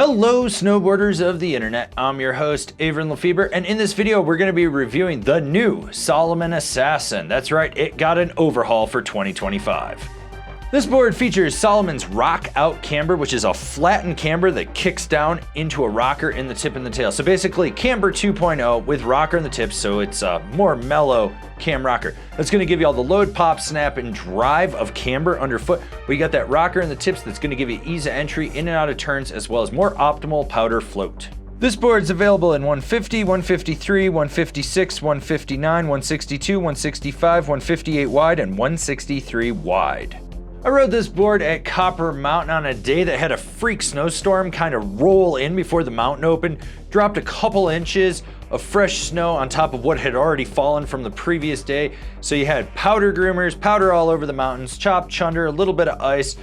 Hello snowboarders of the internet, I'm your host Avran LeFeber, and in this video we're going to be reviewing the new Salomon Assassin. That's right, it got an overhaul for 2025. This board features Salomon's Rock Out Camber, which is a flattened camber that kicks down into a rocker in the tip and the tail. So basically camber 2.0 with rocker in the tip, so it's a more mellow cam rocker. That's going to give you all the load, pop, snap, and drive of camber underfoot, but you got that rocker in the tips that's going to give you ease of entry in and out of turns, as well as more optimal powder float. This board's available in 150, 153, 156, 159, 162, 165, 158 wide, and 163 wide. I rode this board at Copper Mountain on a day that had a freak snowstorm kind of roll in before the mountain opened, dropped a couple inches of fresh snow on top of what had already fallen from the previous day. So you had powder groomers, powder all over the mountains, chopped chunder, a little bit of ice,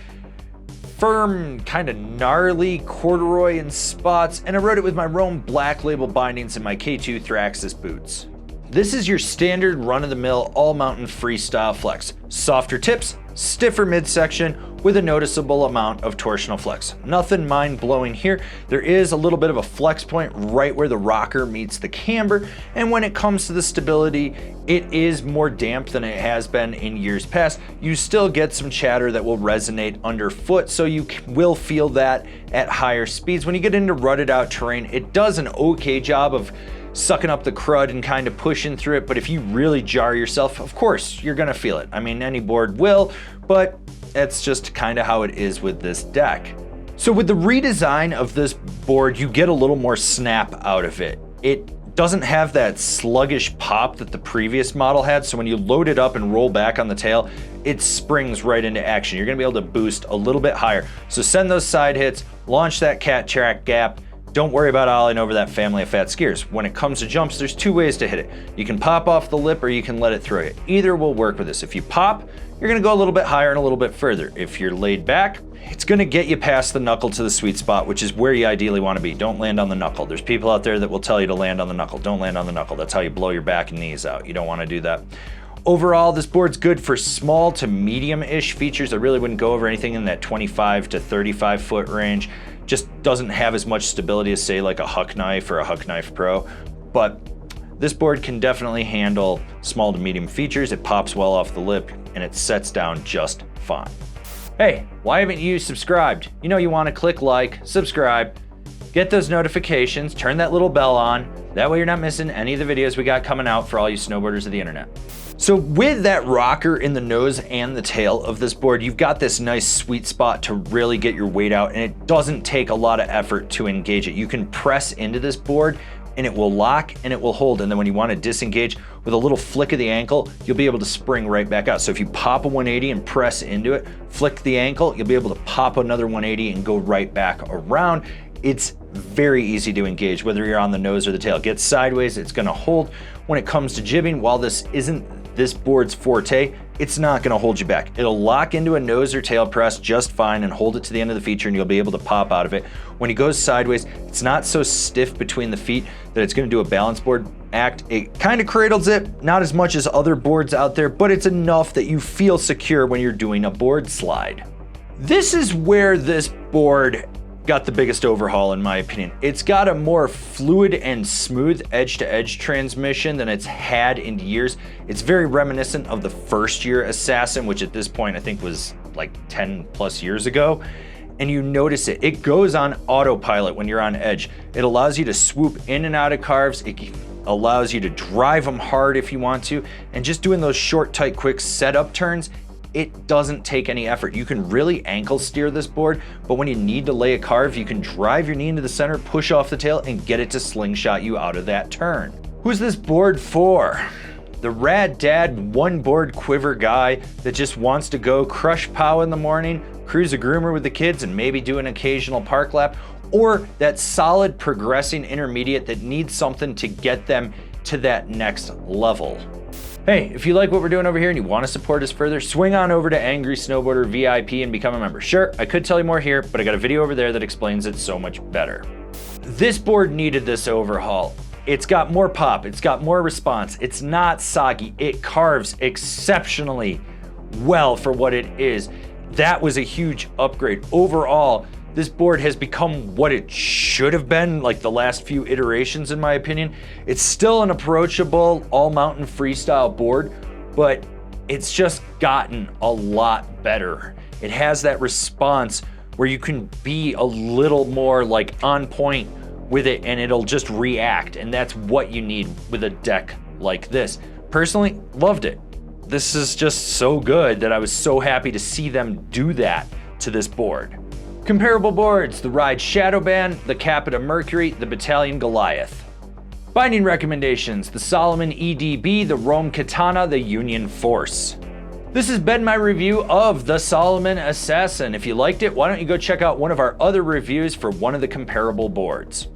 firm, kind of gnarly corduroy in spots, and I rode it with my Rome Black Label bindings and my K2 Thraxis boots. This is your standard run-of-the-mill all-mountain freestyle flex. Softer tips, stiffer midsection with a noticeable amount of torsional flex. Nothing mind-blowing here. There is a little bit of a flex point right where the rocker meets the camber, and when it comes to the stability, it is more damp than it has been in years past. You still get some chatter that will resonate underfoot, so you will feel that at higher speeds. When you get into rutted out terrain, it does an okay job of sucking up the crud and kind of pushing through it, but if you really jar yourself, of course, you're gonna feel it. I mean, any board will, but that's just kind of how it is with this deck. So with the redesign of this board, you get a little more snap out of it. It doesn't have that sluggish pop that the previous model had, so when you load it up and roll back on the tail, it springs right into action. You're gonna be able to boost a little bit higher. So send those side hits, launch that cat track gap. Don't worry about ollieing over that family of fat skiers. When it comes to jumps, there's two ways to hit it. You can pop off the lip or you can let it throw you. Either will work with this. If you pop, you're gonna go a little bit higher and a little bit further. If you're laid back, it's gonna get you past the knuckle to the sweet spot, which is where you ideally wanna be. Don't land on the knuckle. There's people out there that will tell you to land on the knuckle. Don't land on the knuckle. That's how you blow your back and knees out. You don't wanna do that. Overall, this board's good for small to medium-ish features. I really wouldn't go over anything in that 25 to 35 foot range. Just doesn't have as much stability as, say, like a Huck Knife or a Huck Knife Pro, but this board can definitely handle small to medium features. It pops well off the lip and it sets down just fine. Hey, why haven't you subscribed? You know you want to click like, subscribe, get those notifications, turn that little bell on. That way you're not missing any of the videos we got coming out for all you snowboarders of the internet. So with that rocker in the nose and the tail of this board, you've got this nice sweet spot to really get your weight out, and it doesn't take a lot of effort to engage it. You can press into this board and it will lock and it will hold, and then when you want to disengage with a little flick of the ankle, you'll be able to spring right back out. So if you pop a 180 and press into it, flick the ankle, you'll be able to pop another 180 and go right back around. It's very easy to engage, whether you're on the nose or the tail. Get sideways, it's gonna hold. When it comes to jibbing, while this isn't this board's forte, it's not gonna hold you back. It'll lock into a nose or tail press just fine and hold it to the end of the feature, and you'll be able to pop out of it. When it goes sideways, it's not so stiff between the feet that it's gonna do a balance board act. It kind of cradles it, not as much as other boards out there, but it's enough that you feel secure when you're doing a board slide. This is where this board got the biggest overhaul in my opinion. It's got a more fluid and smooth edge-to-edge transmission than it's had in years. It's very reminiscent of the first year Assassin, which at this point I think was like 10 plus years ago. And you notice it. It goes on autopilot when you're on edge. It allows you to swoop in and out of carves. It allows you to drive them hard if you want to. And just doing those short, tight, quick setup turns, it doesn't take any effort. You can really ankle steer this board, but when you need to lay a carve, you can drive your knee into the center, push off the tail, and get it to slingshot you out of that turn. Who's this board for? The rad dad one board quiver guy that just wants to go crush pow in the morning, cruise a groomer with the kids, and maybe do an occasional park lap, or that solid progressing intermediate that needs something to get them to that next level. Hey, if you like what we're doing over here and you want to support us further, swing on over to Angry Snowboarder VIP and become a member. Sure, I could tell you more here, but I got a video over there that explains it so much better. This board needed this overhaul. It's got more pop, it's got more response, it's not soggy, it carves exceptionally well for what it is. That was a huge upgrade. Overall, This board has become what it should have been, like the last few iterations in my opinion. It's still an approachable all-mountain freestyle board, but it's just gotten a lot better. It has that response where you can be a little more like on point with it and it'll just react, and that's what you need with a deck like this. Personally, loved it. This is just so good that I was so happy to see them do that to this board. Comparable boards, the Ride Shadowban, the Capita Mercury, the Bataleon Goliath. Binding recommendations, the Salomon EDB, the Rome Katana, the Union Force. This has been my review of the Salomon Assassin. If you liked it, why don't you go check out one of our other reviews for one of the comparable boards.